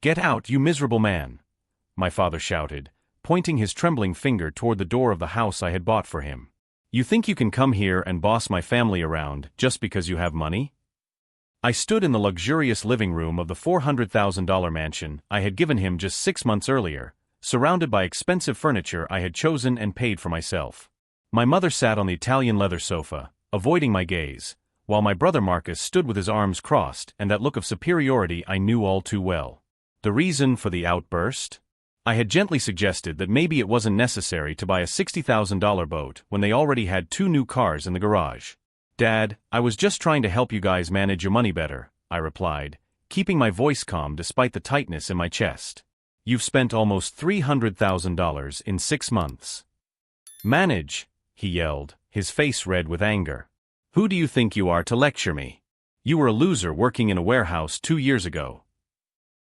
"Get out, you miserable man!" my father shouted, pointing his trembling finger toward the door of the house I had bought for him. "You think you can come here and boss my family around just because you have money?" I stood in the luxurious living room of the $400,000 mansion I had given him just 6 months earlier, surrounded by expensive furniture I had chosen and paid for myself. My mother sat on the Italian leather sofa, avoiding my gaze, while my brother Marcus stood with his arms crossed and that look of superiority I knew all too well. The reason for the outburst? I had gently suggested that maybe it wasn't necessary to buy a $60,000 boat when they already had 2 new cars in the garage. "Dad, I was just trying to help you guys manage your money better," I replied, keeping my voice calm despite the tightness in my chest. "You've spent almost $300,000 in 6 months. Manage," he yelled, his face red with anger. "Who do you think you are to lecture me? You were a loser working in a warehouse 2 years ago."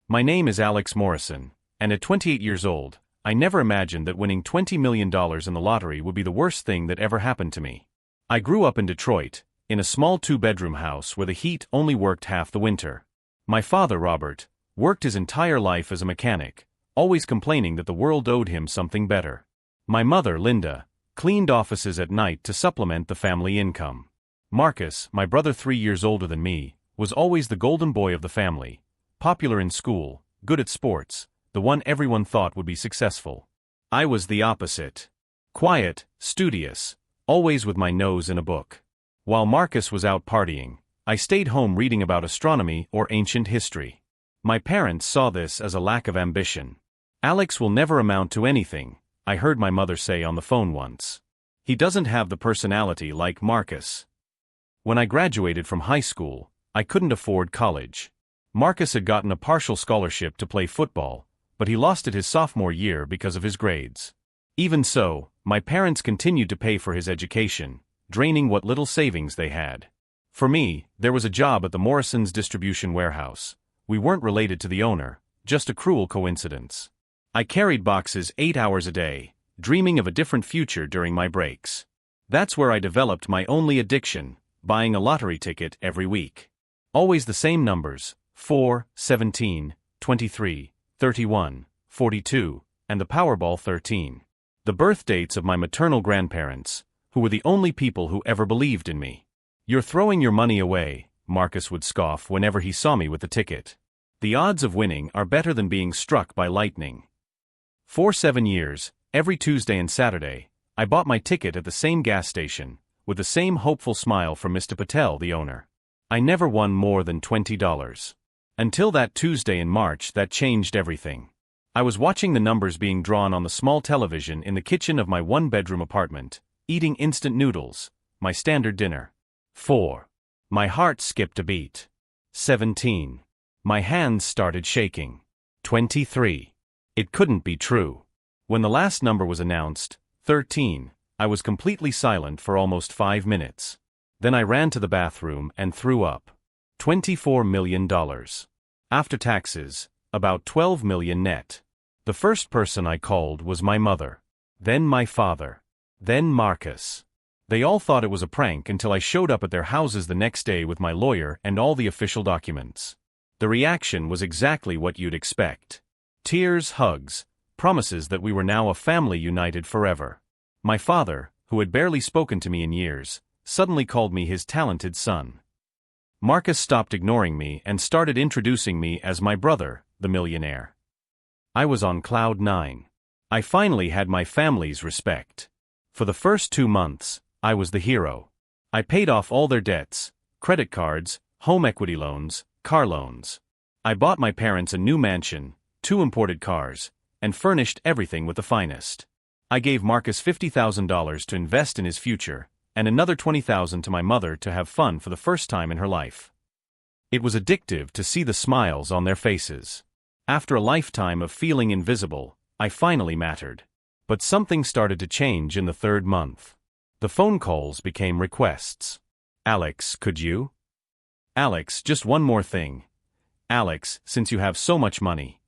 My name is Alex Morrison, and at 28 years old, I never imagined that winning $20 million in the lottery would be the worst thing that ever happened to me. I grew up in Detroit, in a small 2-bedroom house where the heat only worked half the winter. My father, Robert, worked his entire life as a mechanic, always complaining that the world owed him something better. My mother, Linda, cleaned offices at night to supplement the family income. Marcus, my brother 3 years older than me, was always the golden boy of the family, popular in school, good at sports, the one everyone thought would be successful. I was the opposite. Quiet, studious, always with my nose in a book. While Marcus was out partying, I stayed home reading about astronomy or ancient history. My parents saw this as a lack of ambition. "Alex will never amount to anything," I heard my mother say on the phone once. "He doesn't have the personality like Marcus." When I graduated from high school, I couldn't afford college. Marcus had gotten a partial scholarship to play football, but he lost it his sophomore year because of his grades. Even so, my parents continued to pay for his education, draining what little savings they had. For me, there was a job at the Morrison's distribution warehouse. We weren't related to the owner, just a cruel coincidence. I carried boxes 8 hours a day, dreaming of a different future during my breaks. That's where I developed my only addiction, buying a lottery ticket every week. Always the same numbers, 4, 17, 23, 31, 42, and the Powerball 13. The birth dates of my maternal grandparents, who were the only people who ever believed in me. "You're throwing your money away," Marcus would scoff whenever he saw me with the ticket. "The odds of winning are better than being struck by lightning." For 7 years, every Tuesday and Saturday, I bought my ticket at the same gas station, with the same hopeful smile from Mr. Patel, the owner. I never won more than $20. Until that Tuesday in March that changed everything. I was watching the numbers being drawn on the small television in the kitchen of my 1-bedroom apartment, eating instant noodles, my standard dinner. 4. My heart skipped a beat. 17. My hands started shaking. 23. It couldn't be true. When the last number was announced, 13, I was completely silent for almost 5 minutes. Then I ran to the bathroom and threw up. $24 million. After taxes, about $12 million net. The first person I called was my mother. Then my father. Then Marcus. They all thought it was a prank until I showed up at their houses the next day with my lawyer and all the official documents. The reaction was exactly what you'd expect. Tears, hugs, promises that we were now a family united forever. My father, who had barely spoken to me in years, suddenly called me his talented son. Marcus stopped ignoring me and started introducing me as my brother, the millionaire. I was on cloud 9. I finally had my family's respect. For the first 2 months, I was the hero. I paid off all their debts, credit cards, home equity loans, car loans. I bought my parents a new mansion, 2 imported cars, and furnished everything with the finest. I gave Marcus $50,000 to invest in his future, and another $20,000 to my mother to have fun for the first time in her life. It was addictive to see the smiles on their faces. After a lifetime of feeling invisible, I finally mattered. But something started to change in the 3rd month. The phone calls became requests. "Alex, could you? Alex, just one more thing. Alex, since you have so much money."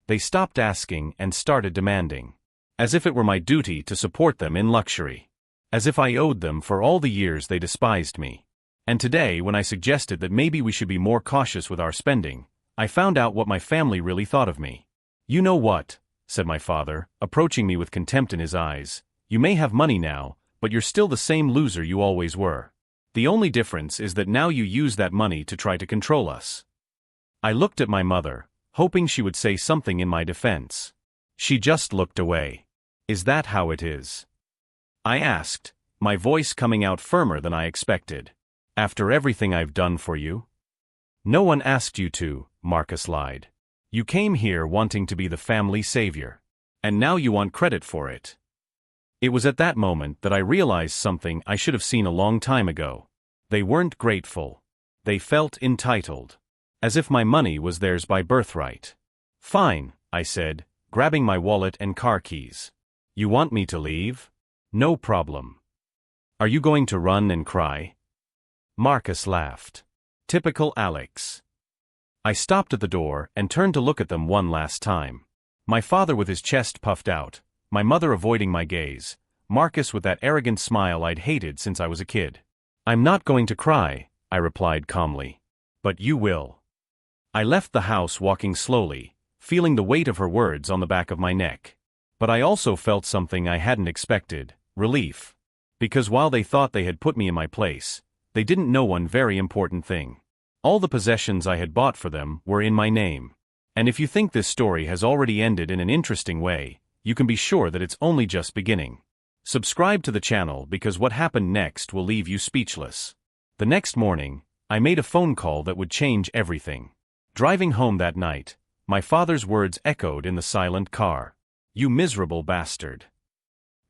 They stopped asking and started demanding. As if it were my duty to support them in luxury. As if I owed them for all the years they despised me. And today, when I suggested that maybe we should be more cautious with our spending, I found out what my family really thought of me. "You know what?" said my father, approaching me with contempt in his eyes. "You may have money now, but you're still the same loser you always were. The only difference is that now you use that money to try to control us." I looked at my mother, hoping she would say something in my defense. She just looked away. "Is that how it is?" I asked, my voice coming out firmer than I expected. "After everything I've done for you?" "No one asked you to," Marcus lied. "You came here wanting to be the family savior. And now you want credit for it." It was at that moment that I realized something I should have seen a long time ago. They weren't grateful. They felt entitled. As if my money was theirs by birthright. "Fine," I said, grabbing my wallet and car keys. "You want me to leave? No problem. Are you going to run and cry?" Marcus laughed. Typical Alex. I stopped at the door and turned to look at them one last time. My father with his chest puffed out, my mother avoiding my gaze, Marcus with that arrogant smile I'd hated since I was a kid. "I'm not going to cry," I replied calmly. "But you will." I left the house walking slowly, feeling the weight of her words on the back of my neck. But I also felt something I hadn't expected, relief. Because while they thought they had put me in my place, they didn't know one very important thing. All the possessions I had bought for them were in my name. And if you think this story has already ended in an interesting way, you can be sure that it's only just beginning. Subscribe to the channel because what happened next will leave you speechless. The next morning, I made a phone call that would change everything. Driving home that night, my father's words echoed in the silent car. "You miserable bastard."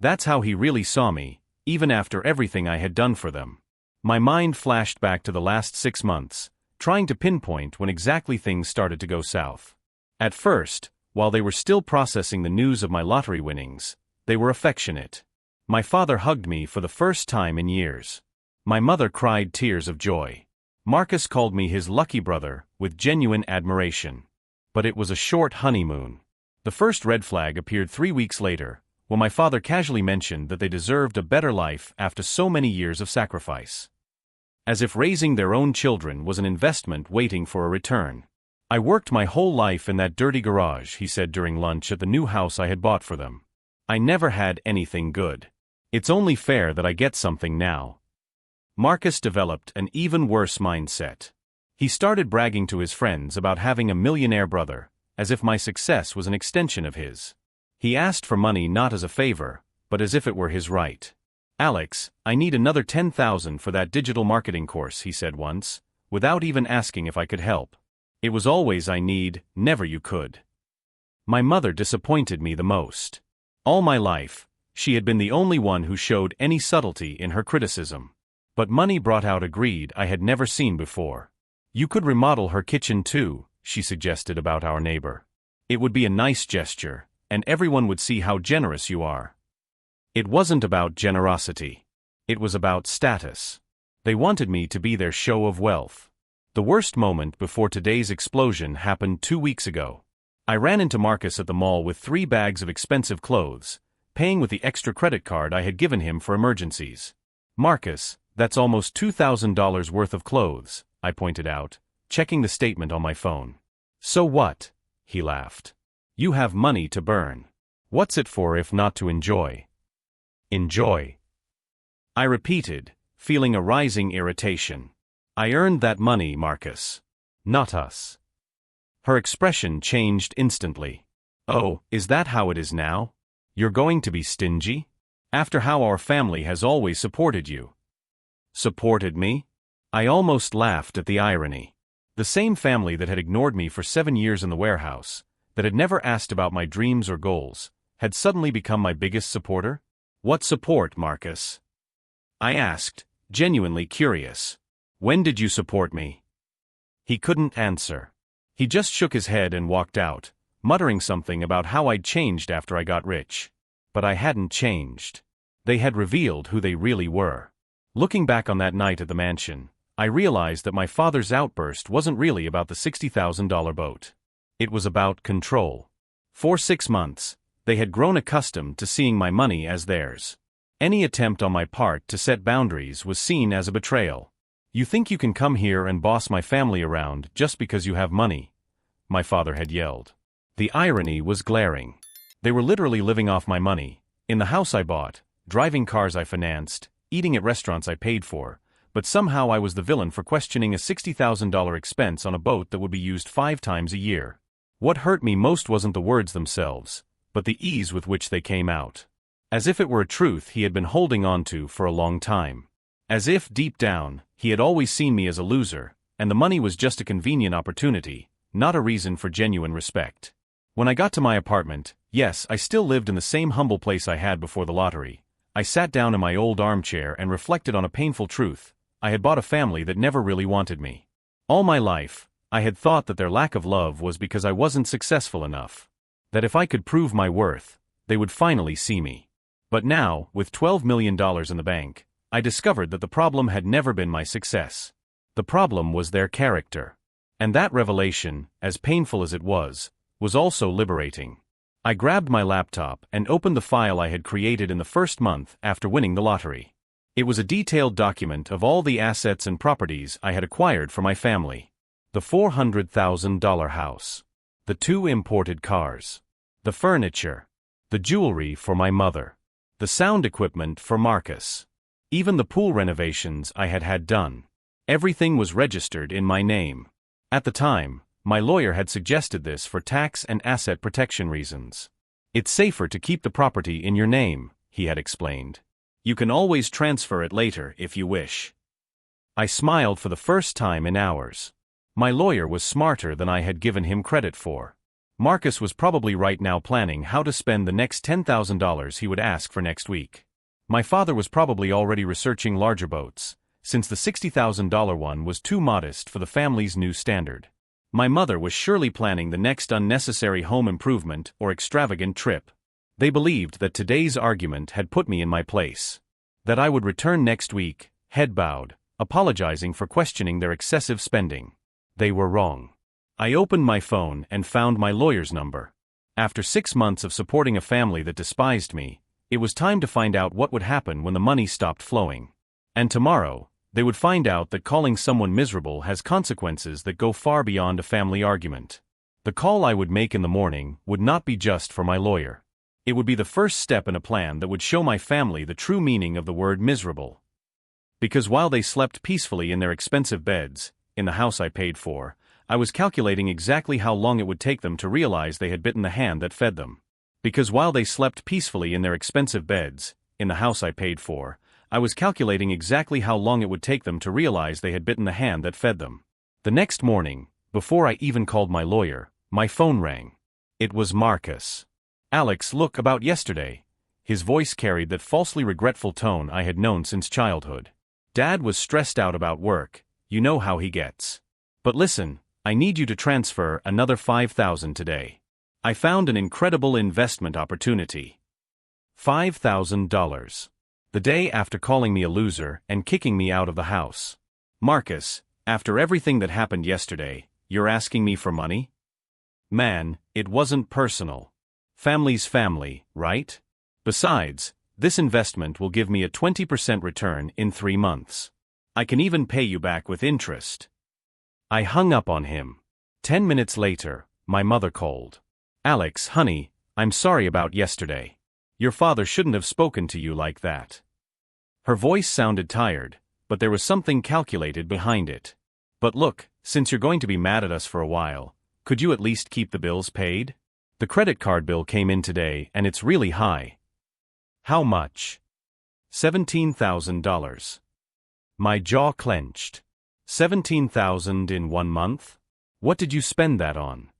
That's how he really saw me, even after everything I had done for them. My mind flashed back to the last 6 months, trying to pinpoint when exactly things started to go south. At first, while they were still processing the news of my lottery winnings, they were affectionate. My father hugged me for the first time in years. My mother cried tears of joy. Marcus called me his lucky brother, with genuine admiration. But it was a short honeymoon. The first red flag appeared 3 weeks later, when my father casually mentioned that they deserved a better life after so many years of sacrifice. As if raising their own children was an investment waiting for a return. "I worked my whole life in that dirty garage," he said during lunch at the new house I had bought for them. "I never had anything good. It's only fair that I get something now." Marcus developed an even worse mindset. He started bragging to his friends about having a millionaire brother, as if my success was an extension of his. He asked for money not as a favor, but as if it were his right. "Alex, I need another 10,000 for that digital marketing course," he said once, without even asking if I could help. It was always "I need," never "you could." My mother disappointed me the most. All my life, she had been the only one who showed any subtlety in her criticism. But money brought out a greed I had never seen before. "You could remodel her kitchen too," she suggested about our neighbor. "It would be a nice gesture, and everyone would see how generous you are." It wasn't about generosity. It was about status. They wanted me to be their show of wealth. The worst moment before today's explosion happened 2 weeks ago. I ran into Marcus at the mall with 3 bags of expensive clothes, paying with the extra credit card I had given him for emergencies. "Marcus, that's almost $2,000 worth of clothes," I pointed out, checking the statement on my phone. "So what?" he laughed. "You have money to burn. What's it for if not to enjoy?" "Enjoy," I repeated, feeling a rising irritation. "I earned that money, Marcus. Not us." Her expression changed instantly. "Oh, is that how it is now? You're going to be stingy? After how our family has always supported you." Supported me? I almost laughed at the irony. The same family that had ignored me for 7 years in the warehouse, that had never asked about my dreams or goals, had suddenly become my biggest supporter? "What support, Marcus?" I asked, genuinely curious. "When did you support me?" He couldn't answer. He just shook his head and walked out, muttering something about how I'd changed after I got rich. But I hadn't changed. They had revealed who they really were. Looking back on that night at the mansion, I realized that my father's outburst wasn't really about the $60,000 boat. It was about control. For 6 months, they had grown accustomed to seeing my money as theirs. Any attempt on my part to set boundaries was seen as a betrayal. "You think you can come here and boss my family around just because you have money?" my father had yelled. The irony was glaring. They were literally living off my money, in the house I bought, driving cars I financed, eating at restaurants I paid for, but somehow I was the villain for questioning a $60,000 expense on a boat that would be used 5 times a year. What hurt me most wasn't the words themselves, but the ease with which they came out. As if it were a truth he had been holding on to for a long time. As if, deep down, he had always seen me as a loser, and the money was just a convenient opportunity, not a reason for genuine respect. When I got to my apartment, yes, I still lived in the same humble place I had before the lottery. I sat down in my old armchair and reflected on a painful truth. I had bought a family that never really wanted me. All my life, I had thought that their lack of love was because I wasn't successful enough. That if I could prove my worth, they would finally see me. But now, with $12 million in the bank, I discovered that the problem had never been my success. The problem was their character. And that revelation, as painful as it was also liberating. I grabbed my laptop and opened the file I had created in the first month after winning the lottery. It was a detailed document of all the assets and properties I had acquired for my family. The $400,000 house. The 2 imported cars. The furniture. The jewelry for my mother. The sound equipment for Marcus. Even the pool renovations I had had done. Everything was registered in my name. At the time, my lawyer had suggested this for tax and asset protection reasons. It's safer to keep the property in your name, he had explained. You can always transfer it later if you wish. I smiled for the first time in hours. My lawyer was smarter than I had given him credit for. Marcus was probably right now planning how to spend the next $10,000 he would ask for next week. My father was probably already researching larger boats, since the $60,000 one was too modest for the family's new standard. My mother was surely planning the next unnecessary home improvement or extravagant trip. They believed that today's argument had put me in my place. That I would return next week, head bowed, apologizing for questioning their excessive spending. They were wrong. I opened my phone and found my lawyer's number. After 6 months of supporting a family that despised me, it was time to find out what would happen when the money stopped flowing. And tomorrow, they would find out that calling someone miserable has consequences that go far beyond a family argument. The call I would make in the morning would not be just for my lawyer. It would be the first step in a plan that would show my family the true meaning of the word miserable. Because while they slept peacefully in their expensive beds, in the house I paid for, I was calculating exactly how long it would take them to realize they had bitten the hand that fed them. Because while they slept peacefully in their expensive beds, in the house I paid for, I was calculating exactly how long it would take them to realize they had bitten the hand that fed them. The next morning, before I even called my lawyer, my phone rang. It was Marcus. Alex, look, about yesterday. His voice carried that falsely regretful tone I had known since childhood. Dad was stressed out about work, you know how he gets. But listen, I need you to transfer another $5,000 today. I found an incredible investment opportunity. $5,000. The day after calling me a loser and kicking me out of the house. Marcus, after everything that happened yesterday, you're asking me for money? Man, it wasn't personal. Family's family, right? Besides, this investment will give me a 20% return in 3 months. I can even pay you back with interest. I hung up on him. 10 minutes later, my mother called. Alex, honey, I'm sorry about yesterday. Your father shouldn't have spoken to you like that. Her voice sounded tired, but there was something calculated behind it. But look, since you're going to be mad at us for a while, could you at least keep the bills paid? The credit card bill came in today and it's really high. How much? $17,000. My jaw clenched. $17,000 in 1 month? What did you spend that on?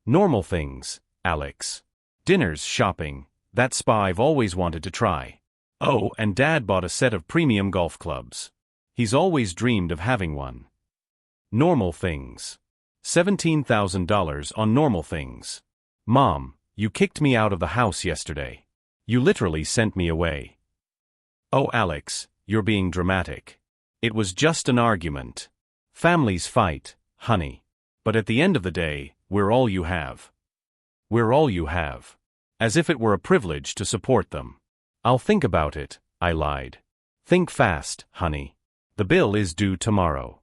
Normal things, Alex. Dinners, shopping. That spa I've always wanted to try. Oh, and Dad bought a set of premium golf clubs. He's always dreamed of having one. Normal things. $17,000 on normal things. Mom, you kicked me out of the house yesterday. You literally sent me away. Oh, Alex, you're being dramatic. It was just an argument. Families fight, honey. But at the end of the day, we're all you have. We're all you have. As if it were a privilege to support them. I'll think about it, I lied. Think fast, honey. The bill is due tomorrow.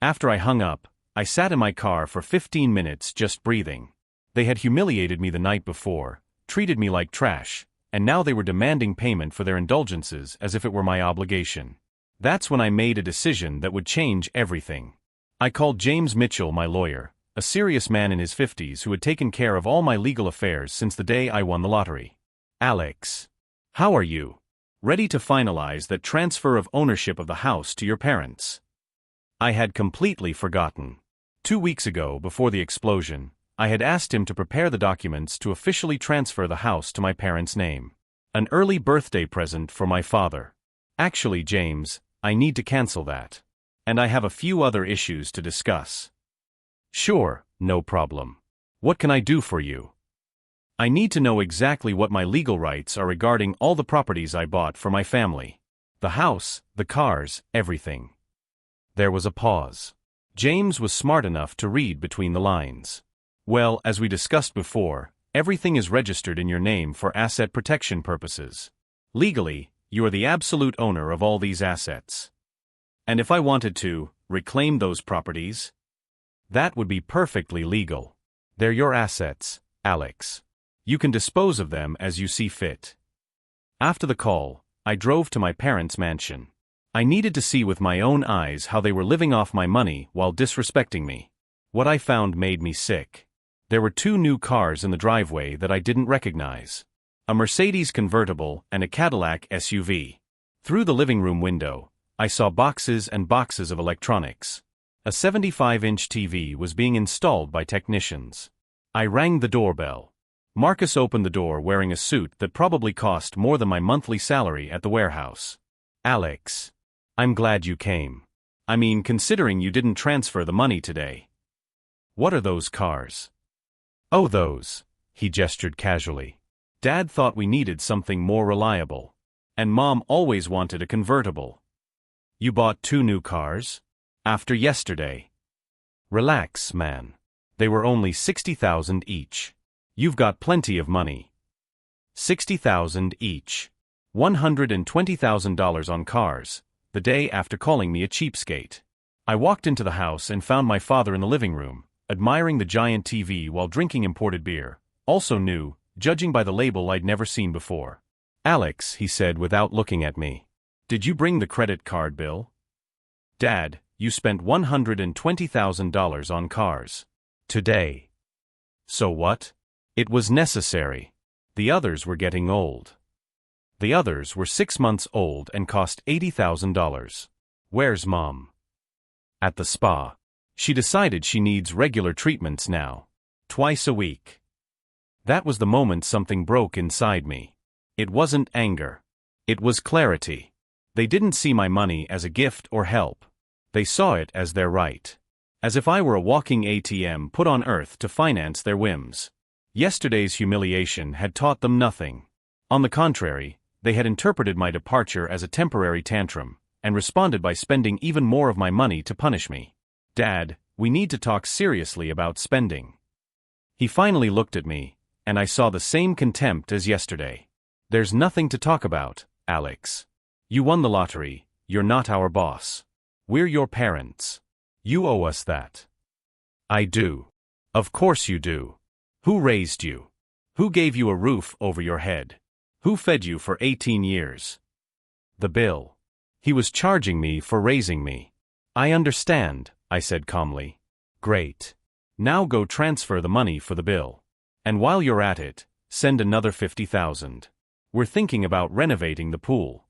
After I hung up, I sat in my car for 15 minutes just breathing. They had humiliated me the night before, treated me like trash, and now they were demanding payment for their indulgences as if it were my obligation. That's when I made a decision that would change everything. I called James Mitchell, my lawyer, a serious man in his 50s who had taken care of all my legal affairs since the day I won the lottery. Alex, how are you? Ready to finalize that transfer of ownership of the house to your parents? I had completely forgotten. 2 weeks ago, before the explosion, I had asked him to prepare the documents to officially transfer the house to my parents' name. An early birthday present for my father. Actually, James, I need to cancel that. And I have a few other issues to discuss. Sure, no problem. What can I do for you? I need to know exactly what my legal rights are regarding all the properties I bought for my family. The house, the cars, everything. There was a pause. James was smart enough to read between the lines. Well, as we discussed before, everything is registered in your name for asset protection purposes. Legally, you are the absolute owner of all these assets. And if I wanted to reclaim those properties, that would be perfectly legal. They're your assets, Alex. You can dispose of them as you see fit. After the call, I drove to my parents' mansion. I needed to see with my own eyes how they were living off my money while disrespecting me. What I found made me sick. There were 2 new cars in the driveway that I didn't recognize. A Mercedes convertible and a Cadillac SUV. Through the living room window, I saw boxes and boxes of electronics. A 75-inch TV was being installed by technicians. I rang the doorbell. Marcus opened the door wearing a suit that probably cost more than my monthly salary at the warehouse. Alex, I'm glad you came. I mean, considering you didn't transfer the money today. What are those cars? Oh, those. He gestured casually. Dad thought we needed something more reliable. And Mom always wanted a convertible. You bought 2 new cars? After yesterday. Relax, man. They were only $60,000 each. You've got plenty of money. $60,000 each. $120,000 on cars, the day after calling me a cheapskate. I walked into the house and found my father in the living room, admiring the giant TV while drinking imported beer, also new, judging by the label I'd never seen before. Alex, he said without looking at me. Did you bring the credit card bill? Dad, you spent $120,000 on cars. Today. So what? It was necessary. The others were getting old. The others were 6 months old and cost $80,000. Where's Mom? At the spa. She decided she needs regular treatments now. Twice a week. That was the moment something broke inside me. It wasn't anger. It was clarity. They didn't see my money as a gift or help. They saw it as their right. As if I were a walking ATM put on earth to finance their whims. Yesterday's humiliation had taught them nothing. On the contrary, they had interpreted my departure as a temporary tantrum, and responded by spending even more of my money to punish me. Dad, we need to talk seriously about spending. He finally looked at me, and I saw the same contempt as yesterday. There's nothing to talk about, Alex. You won the lottery, you're not our boss. We're your parents. You owe us that. I do. Of course you do. Who raised you? Who gave you a roof over your head? Who fed you for 18 years? The bill. He was charging me for raising me. I understand, I said calmly. Great. Now go transfer the money for the bill. And while you're at it, send another $50,000. We're thinking about renovating the pool.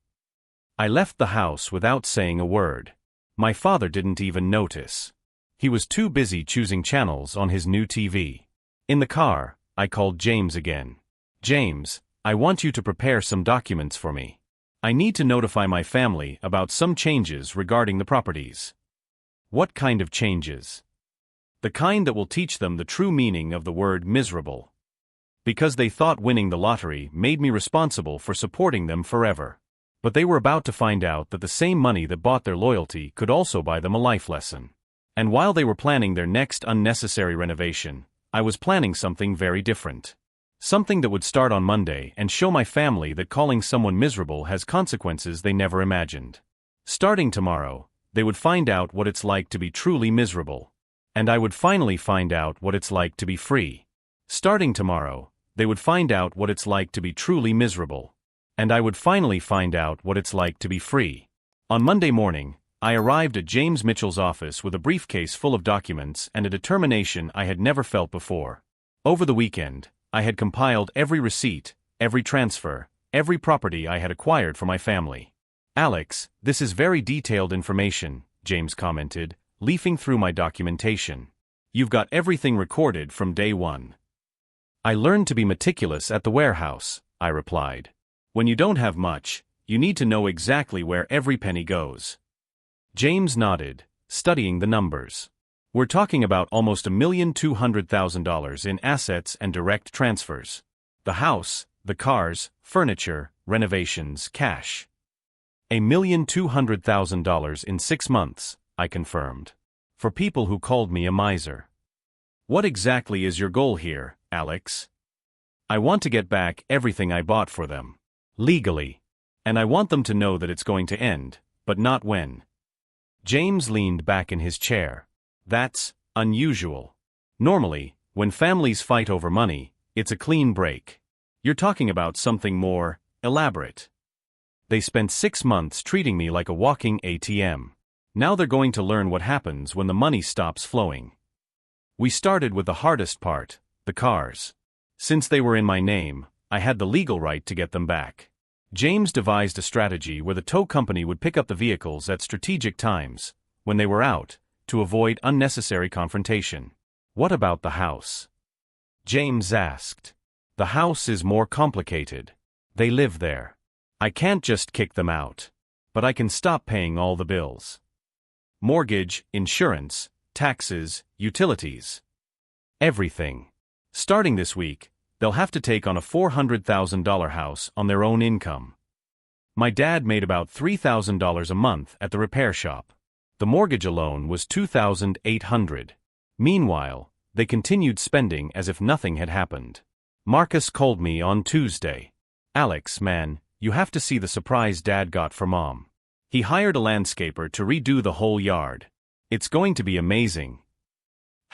I left the house without saying a word. My father didn't even notice. He was too busy choosing channels on his new TV. In the car, I called James again. James, I want you to prepare some documents for me. I need to notify my family about some changes regarding the properties. What kind of changes? The kind that will teach them the true meaning of the word miserable. Because they thought winning the lottery made me responsible for supporting them forever. But they were about to find out that the same money that bought their loyalty could also buy them a life lesson. And while they were planning their next unnecessary renovation, I was planning something very different. Something that would start on Monday and show my family that calling someone miserable has consequences they never imagined. Starting tomorrow, they would find out what it's like to be truly miserable. And I would finally find out what it's like to be free. Starting tomorrow, they would find out what it's like to be truly miserable. And I would finally find out what it's like to be free. On Monday morning, I arrived at James Mitchell's office with a briefcase full of documents and a determination I had never felt before. Over the weekend, I had compiled every receipt, every transfer, every property I had acquired for my family. "Alex, this is very detailed information," James commented, leafing through my documentation. "You've got everything recorded from day one." "I learned to be meticulous at the warehouse," I replied. "When you don't have much, you need to know exactly where every penny goes." James nodded, studying the numbers. "We're talking about almost $1,200,000 in assets and direct transfers. The house, the cars, furniture, renovations, cash. $1,200,000 in 6 months, I confirmed. For people who called me a miser. "What exactly is your goal here, Alex?" "I want to get back everything I bought for them. Legally. And I want them to know that it's going to end, but not when." James leaned back in his chair. "That's unusual. Normally, when families fight over money, it's a clean break. You're talking about something more elaborate. They spent 6 months treating me like a walking ATM. Now they're going to learn what happens when the money stops flowing. We started with the hardest part, the cars. Since they were in my name, I had the legal right to get them back. James devised a strategy where the tow company would pick up the vehicles at strategic times, when they were out, to avoid unnecessary confrontation." "What about the house?" James asked. "The house is more complicated. They live there. I can't just kick them out. But I can stop paying all the bills. Mortgage, insurance, taxes, utilities. Everything. Starting this week, they'll have to take on a $400,000 house on their own income. My dad made about $3,000 a month at the repair shop. The mortgage alone was $2,800. Meanwhile, they continued spending as if nothing had happened. Marcus called me on Tuesday. "Alex, man, you have to see the surprise Dad got for Mom. He hired a landscaper to redo the whole yard. It's going to be amazing."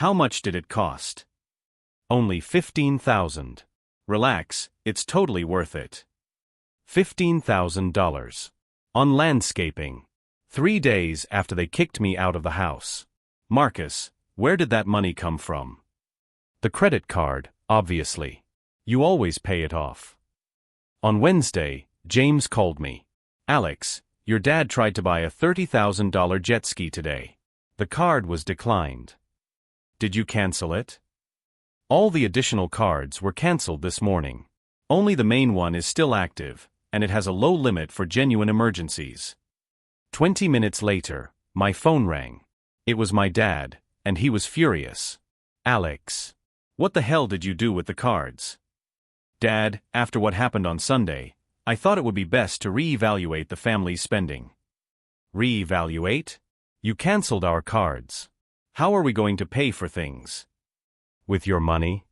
"How much did it cost?" "Only $15,000. Relax, it's totally worth it." $15,000. On landscaping. 3 days after they kicked me out of the house. "Marcus, where did that money come from?" "The credit card, obviously. You always pay it off." On Wednesday, James called me. "Alex, your dad tried to buy a $30,000 jet ski today. The card was declined. Did you cancel it?" "All the additional cards were canceled this morning. Only the main one is still active, and it has a low limit for genuine emergencies." 20 minutes later, my phone rang. It was my dad, and he was furious. "Alex, what the hell did you do with the cards?" "Dad, after what happened on Sunday, I thought it would be best to re-evaluate the family's spending." "Re-evaluate? You canceled our cards. How are we going to pay for things?" "With your money?"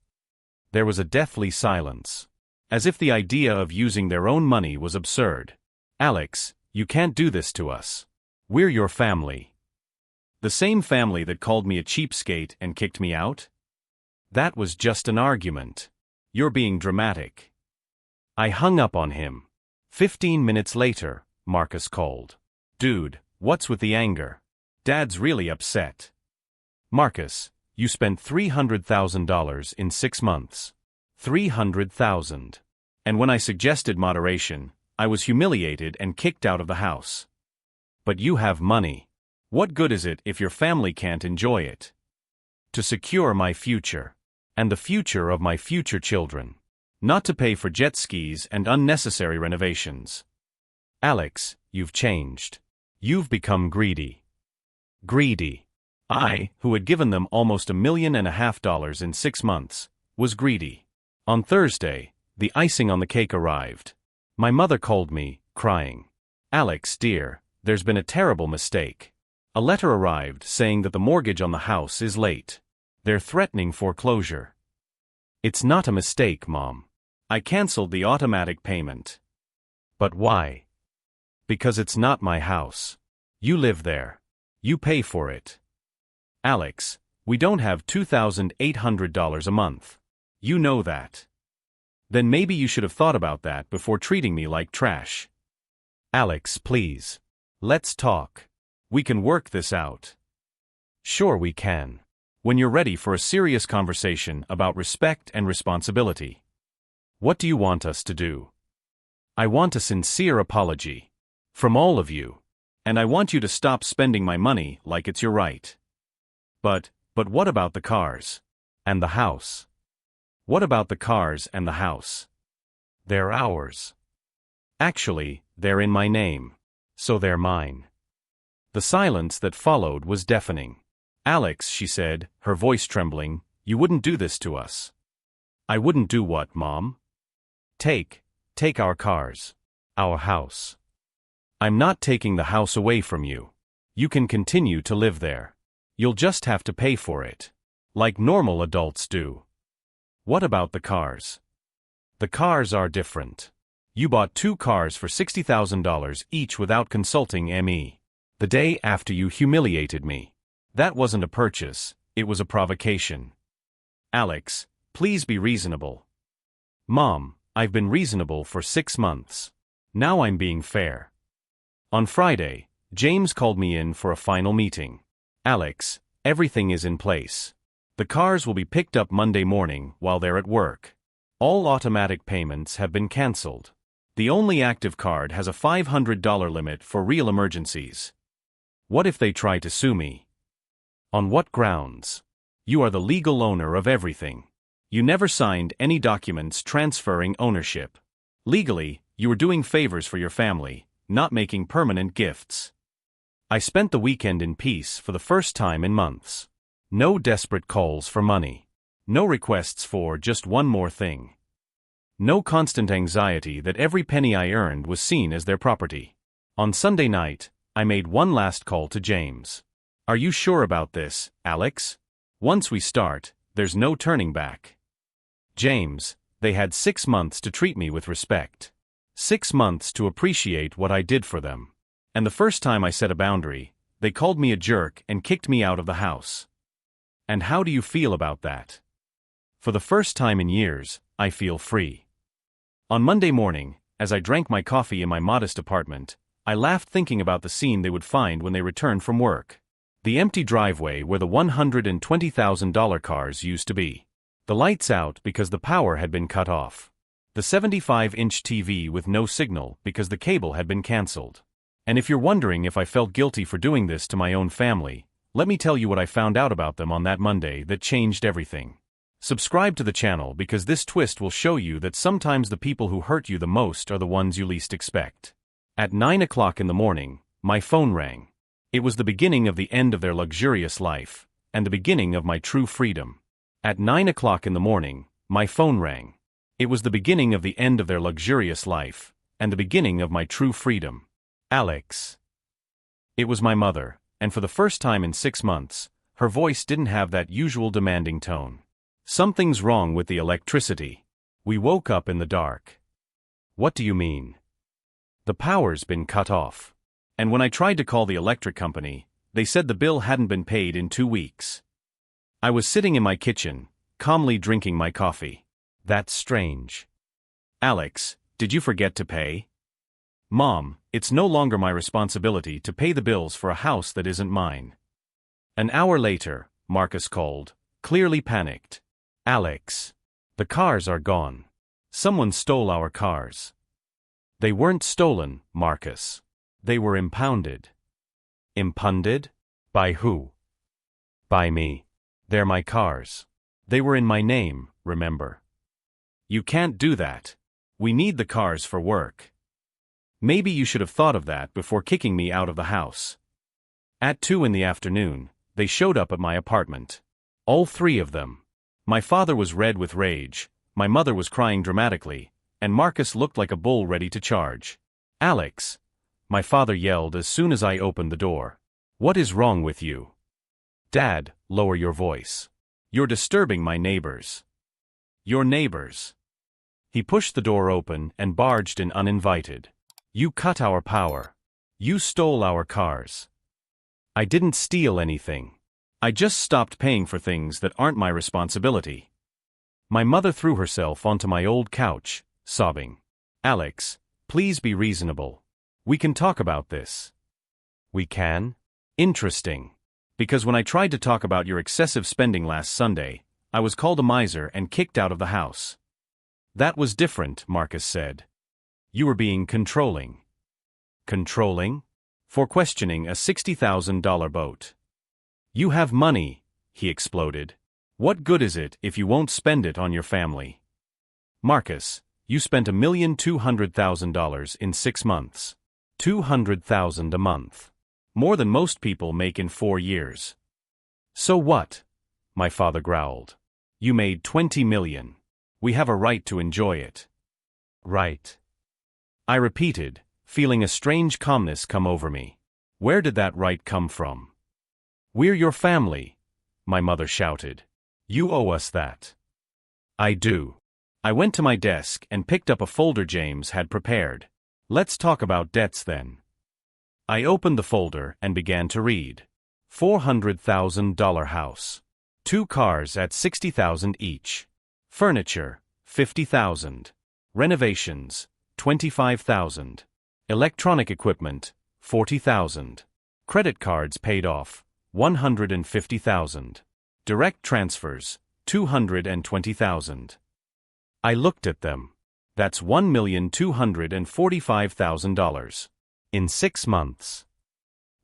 There was a deathly silence. As if the idea of using their own money was absurd. "Alex, you can't do this to us. We're your family." "The same family that called me a cheapskate and kicked me out?" "That was just an argument. You're being dramatic." I hung up on him. 15 minutes later, Marcus called. "Dude, what's with the anger? Dad's really upset." "Marcus, you spent $300,000 in 6 months. $300,000. And when I suggested moderation, I was humiliated and kicked out of the house. But you have money. What good is it if your family can't enjoy it? To secure my future. And the future of my future children. Not to pay for jet skis and unnecessary renovations. Alex, you've changed. You've become greedy." Greedy. I, who had given them almost $1.5 million in 6 months, was greedy. On Thursday, the icing on the cake arrived. My mother called me, crying. "Alex, dear, there's been a terrible mistake. A letter arrived saying that the mortgage on the house is late. They're threatening foreclosure." "It's not a mistake, Mom. I canceled the automatic payment." "But why?" "Because it's not my house. You live there. You pay for it." "Alex, We don't have $2,800 a month. You know that. Then maybe you should have thought about that before treating me like trash. Alex, please. Let's talk. We can work this out. Sure we can. When you're ready for a serious conversation about respect and responsibility. What do you want us to do? I want a sincere apology. From all of you. And I want you to stop spending my money like it's your right. But what about the cars? And the house? What about the cars and the house? They're ours. Actually, they're in my name. So they're mine. The silence that followed was deafening. Alex, she said, her voice trembling, you wouldn't do this to us. I wouldn't do what, Mom? Take our cars. Our house. I'm not taking the house away from you. You can continue to live there. You'll just have to pay for it. Like normal adults do. What about the cars? The cars are different. You bought 2 cars for $60,000 each without consulting me. The day after you humiliated me. That wasn't a purchase, it was a provocation. Alex, please be reasonable. Mom, I've been reasonable for 6 months. Now I'm being fair. On Friday, James called me in for a final meeting. Alex, everything is in place. The cars will be picked up Monday morning while they're at work. All automatic payments have been canceled. The only active card has a $500 limit for real emergencies. What if they try to sue me? On what grounds? You are the legal owner of everything. You never signed any documents transferring ownership. Legally, you were doing favors for your family, not making permanent gifts. I spent the weekend in peace for the first time in months. No desperate calls for money. No requests for just one more thing. No constant anxiety that every penny I earned was seen as their property. On Sunday night, I made one last call to James. Are you sure about this, Alex? Once we start, there's no turning back. James, they had 6 months to treat me with respect. 6 months to appreciate what I did for them. And the first time I set a boundary, they called me a jerk and kicked me out of the house. And how do you feel about that? For the first time in years, I feel free. On Monday morning, as I drank my coffee in my modest apartment, I laughed thinking about the scene they would find when they returned from work. The empty driveway where the $120,000 cars used to be. The lights out because the power had been cut off. The 75-inch TV with no signal because the cable had been canceled. And if you're wondering if I felt guilty for doing this to my own family, let me tell you what I found out about them on that Monday that changed everything. Subscribe to the channel because this twist will show you that sometimes the people who hurt you the most are the ones you least expect. At 9 o'clock in the morning, my phone rang. It was the beginning of the end of their luxurious life, and the beginning of my true freedom. At 9 o'clock in the morning, my phone rang. It was the beginning of the end of their luxurious life, and the beginning of my true freedom. Alex. It was my mother, and for the first time in 6 months, her voice didn't have that usual demanding tone. Something's wrong with the electricity. We woke up in the dark. What do you mean? The power's been cut off. And when I tried to call the electric company, they said the bill hadn't been paid in 2 weeks. I was sitting in my kitchen, calmly drinking my coffee. That's strange. Alex, did you forget to pay? Mom, it's no longer my responsibility to pay the bills for a house that isn't mine. An hour later, Marcus called, clearly panicked. Alex, the cars are gone. Someone stole our cars. They weren't stolen, Marcus. They were impounded. Impounded? By who? By me. They're my cars. They were in my name, remember? You can't do that. We need the cars for work. Maybe you should have thought of that before kicking me out of the house. At 2 in the afternoon, they showed up at my apartment. All 3 of them. My father was red with rage, my mother was crying dramatically, and Marcus looked like a bull ready to charge. Alex, my father yelled as soon as I opened the door. What is wrong with you? Dad, lower your voice. You're disturbing my neighbors. Your neighbors. He pushed the door open and barged in uninvited. You cut our power. You stole our cars. I didn't steal anything. I just stopped paying for things that aren't my responsibility. My mother threw herself onto my old couch, sobbing. Alex, please be reasonable. We can talk about this. We can? Interesting. Because when I tried to talk about your excessive spending last Sunday, I was called a miser and kicked out of the house. That was different, Marcus said. You were being controlling. Controlling? For questioning a $60,000 boat. You have money, he exploded. What good is it if you won't spend it on your family? Marcus, you spent $1,200,000 in 6 months. $200,000 a month. More than most people make in 4 years. So what? My father growled. You made $20 million. We have a right to enjoy it. Right. I repeated, feeling a strange calmness come over me. Where did that right come from? We're your family, my mother shouted. You owe us that. I do. I went to my desk and picked up a folder James had prepared. Let's talk about debts then. I opened the folder and began to read. $400,000 house. 2 cars at $60,000 each. Furniture, $50,000. Renovations, $25,000. Electronic equipment, $40,000. Credit cards paid off, $150,000. Direct transfers, $220,000. I looked at them. That's $1,245,000. In 6 months.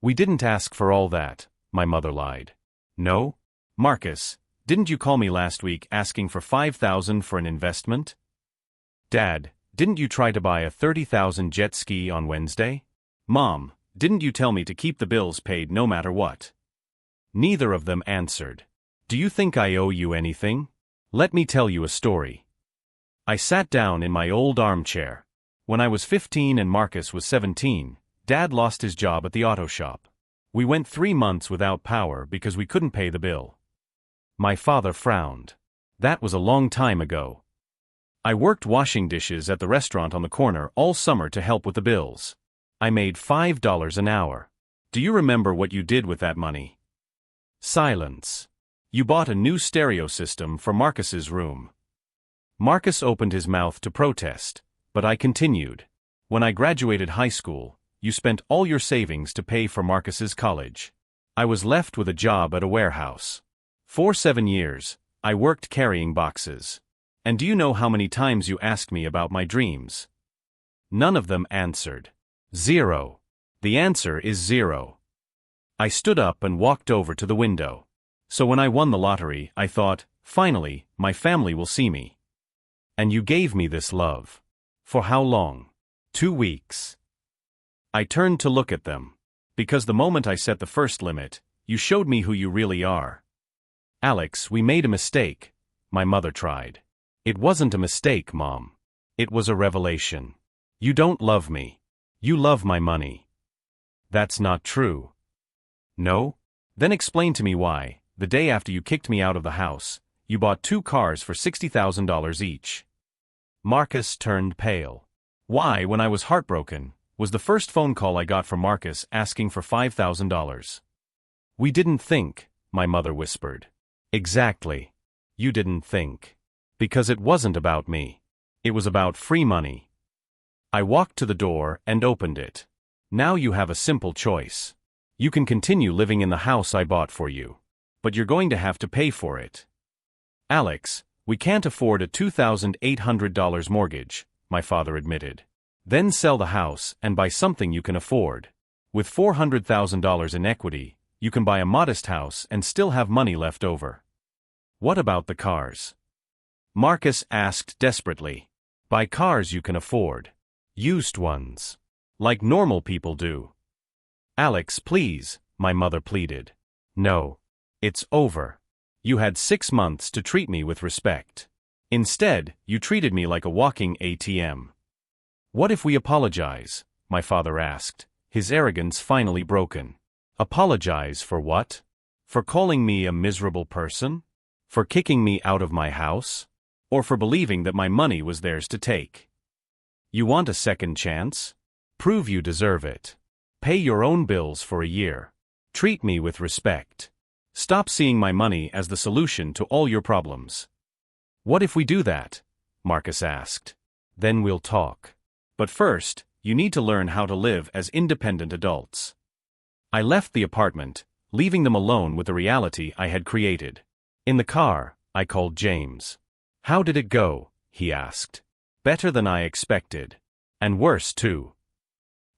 We didn't ask for all that, my mother lied. No? Marcus, didn't you call me last week asking for $5,000 for an investment? Dad, didn't you try to buy a $30,000 jet ski on Wednesday? Mom, didn't you tell me to keep the bills paid no matter what? Neither of them answered. Do you think I owe you anything? Let me tell you a story. I sat down in my old armchair. When I was 15 and Marcus was 17, Dad lost his job at the auto shop. We went 3 months without power because we couldn't pay the bill. My father frowned. That was a long time ago. I worked washing dishes at the restaurant on the corner all summer to help with the bills. I made $5 an hour. Do you remember what you did with that money? Silence. You bought a new stereo system for Marcus's room. Marcus opened his mouth to protest, but I continued. When I graduated high school, you spent all your savings to pay for Marcus's college. I was left with a job at a warehouse. For 7 years, I worked carrying boxes. And do you know how many times you asked me about my dreams? None of them answered. 0. The answer is 0. I stood up and walked over to the window. So when I won the lottery, I thought, finally, my family will see me. And you gave me this love. For how long? 2 weeks. I turned to look at them. Because the moment I set the first limit, you showed me who you really are. Alex, we made a mistake, my mother tried. It wasn't a mistake, Mom. It was a revelation. You don't love me. You love my money. That's not true. No? Then explain to me why, the day after you kicked me out of the house, you bought 2 cars for $60,000 each. Marcus turned pale. Why, when I was heartbroken, was the first phone call I got from Marcus asking for $5,000. We didn't think, my mother whispered. Exactly. You didn't think. Because it wasn't about me. It was about free money. I walked to the door and opened it. Now you have a simple choice. You can continue living in the house I bought for you. But you're going to have to pay for it. Alex, we can't afford a $2,800 mortgage, my father admitted. Then sell the house and buy something you can afford. With $400,000 in equity, you can buy a modest house and still have money left over. What about the cars? Marcus asked desperately. Buy cars you can afford. Used ones. Like normal people do. Alex, please, my mother pleaded. No. It's over. You had 6 months to treat me with respect. Instead, you treated me like a walking ATM. What if we apologize? My father asked, his arrogance finally broken. Apologize for what? For calling me a miserable person? For kicking me out of my house? Or for believing that my money was theirs to take? You want a second chance? Prove you deserve it. Pay your own bills for a year. Treat me with respect. Stop seeing my money as the solution to all your problems. What if we do that? Marcus asked. Then we'll talk. But first, you need to learn how to live as independent adults. I left the apartment, leaving them alone with the reality I had created. In the car, I called James. How did it go? He asked. Better than I expected. And worse, too.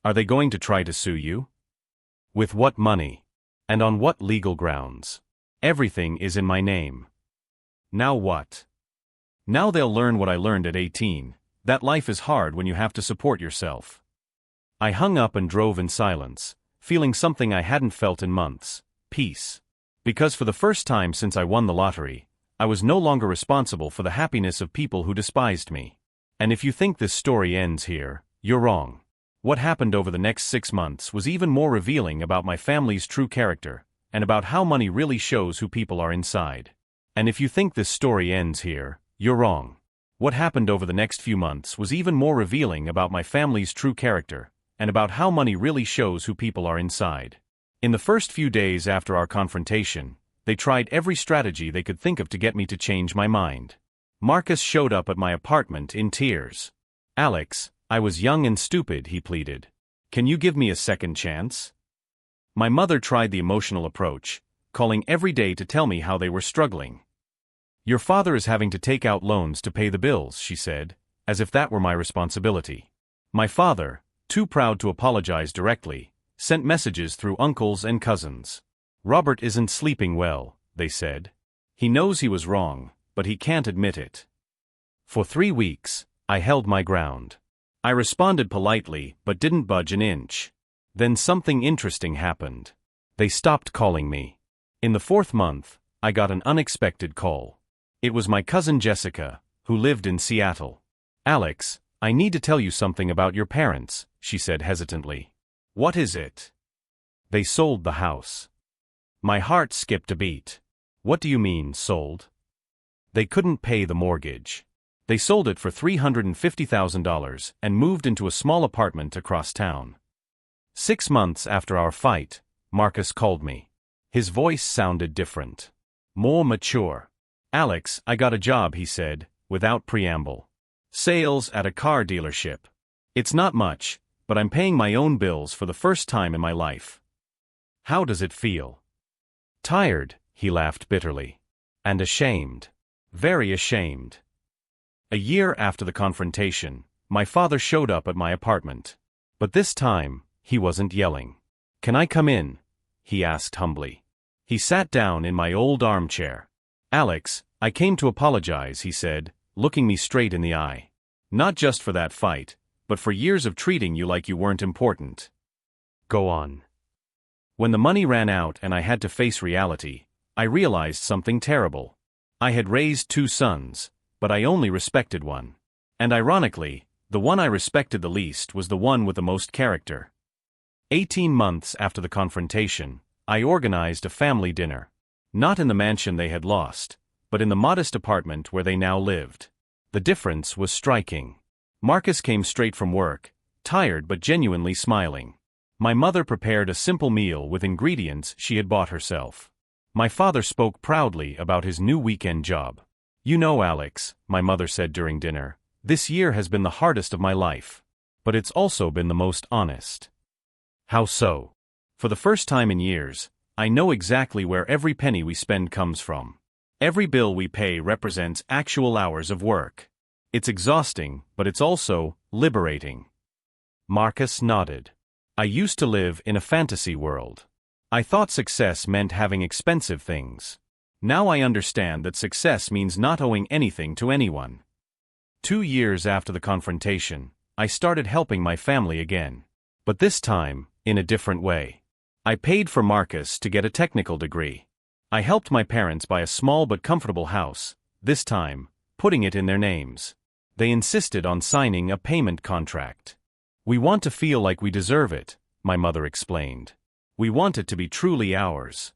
Are they going to try to sue you? With what money? And on what legal grounds? Everything is in my name. Now what? Now they'll learn what I learned at 18, that life is hard when you have to support yourself. I hung up and drove in silence, feeling something I hadn't felt in months: peace. Because for the first time since I won the lottery, I was no longer responsible for the happiness of people who despised me. And if you think this story ends here, you're wrong. What happened over the next 6 months was even more revealing about my family's true character, and about how money really shows who people are inside. And if you think this story ends here, you're wrong. What happened over the next few months was even more revealing about my family's true character, and about how money really shows who people are inside. In the first few days after our confrontation, they tried every strategy they could think of to get me to change my mind. Marcus showed up at my apartment in tears. Alex, I was young and stupid, he pleaded. Can you give me a second chance? My mother tried the emotional approach, calling every day to tell me how they were struggling. Your father is having to take out loans to pay the bills, she said, as if that were my responsibility. My father, too proud to apologize directly, sent messages through uncles and cousins. Robert isn't sleeping well, they said. He knows he was wrong, but he can't admit it. For 3 weeks, I held my ground. I responded politely, but didn't budge an inch. Then something interesting happened. They stopped calling me. In the 4th month, I got an unexpected call. It was my cousin Jessica, who lived in Seattle. Alex, I need to tell you something about your parents, she said hesitantly. What is it? They sold the house. My heart skipped a beat. What do you mean, sold? They couldn't pay the mortgage. They sold it for $350,000 and moved into a small apartment across town. 6 months after our fight, Marcus called me. His voice sounded different. More mature. Alex, I got a job, he said, without preamble. Sales at a car dealership. It's not much, but I'm paying my own bills for the first time in my life. How does it feel? Tired, he laughed bitterly. And ashamed. Very ashamed. A year after the confrontation, my father showed up at my apartment. But this time, he wasn't yelling. Can I come in? He asked humbly. He sat down in my old armchair. Alex, I came to apologize, he said, looking me straight in the eye. Not just for that fight, but for years of treating you like you weren't important. Go on. When the money ran out and I had to face reality, I realized something terrible. I had raised 2 sons, but I only respected one. And ironically, the one I respected the least was the one with the most character. 18 months after the confrontation, I organized a family dinner. Not in the mansion they had lost, but in the modest apartment where they now lived. The difference was striking. Marcus came straight from work, tired but genuinely smiling. My mother prepared a simple meal with ingredients she had bought herself. My father spoke proudly about his new weekend job. You know, Alex, my mother said during dinner, this year has been the hardest of my life. But it's also been the most honest. How so? For the first time in years, I know exactly where every penny we spend comes from. Every bill we pay represents actual hours of work. It's exhausting, but it's also liberating. Marcus nodded. I used to live in a fantasy world. I thought success meant having expensive things. Now I understand that success means not owing anything to anyone. 2 years after the confrontation, I started helping my family again. But this time, in a different way. I paid for Marcus to get a technical degree. I helped my parents buy a small but comfortable house, this time, putting it in their names. They insisted on signing a payment contract. We want to feel like we deserve it, my mother explained. We want it to be truly ours.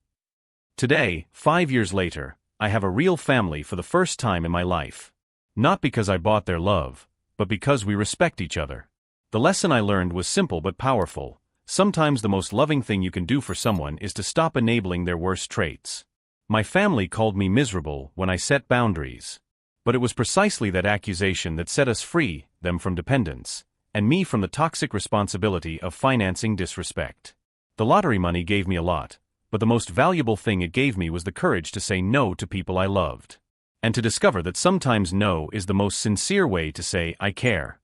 Today, 5 years later, I have a real family for the first time in my life. Not because I bought their love, but because we respect each other. The lesson I learned was simple but powerful. Sometimes the most loving thing you can do for someone is to stop enabling their worst traits. My family called me miserable when I set boundaries. But it was precisely that accusation that set us free, them from dependence, and me from the toxic responsibility of financing disrespect. The lottery money gave me a lot, but the most valuable thing it gave me was the courage to say no to people I loved. And to discover that sometimes no is the most sincere way to say I care.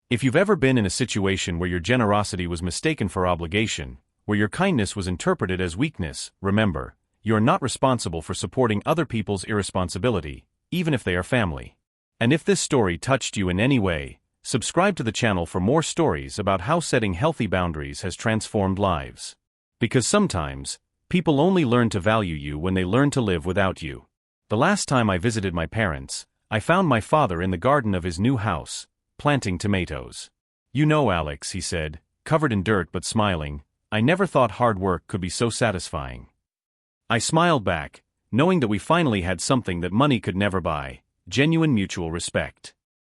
If you've ever been in a situation where your generosity was mistaken for obligation, where your kindness was interpreted as weakness, remember, you are not responsible for supporting other people's irresponsibility, even if they are family. And if this story touched you in any way, subscribe to the channel for more stories about how setting healthy boundaries has transformed lives. Because sometimes, people only learn to value you when they learn to live without you. The last time I visited my parents, I found my father in the garden of his new house, planting tomatoes. "You know, Alex," he said, covered in dirt but smiling, "I never thought hard work could be so satisfying." I smiled back, knowing that we finally had something that money could never buy: genuine mutual respect.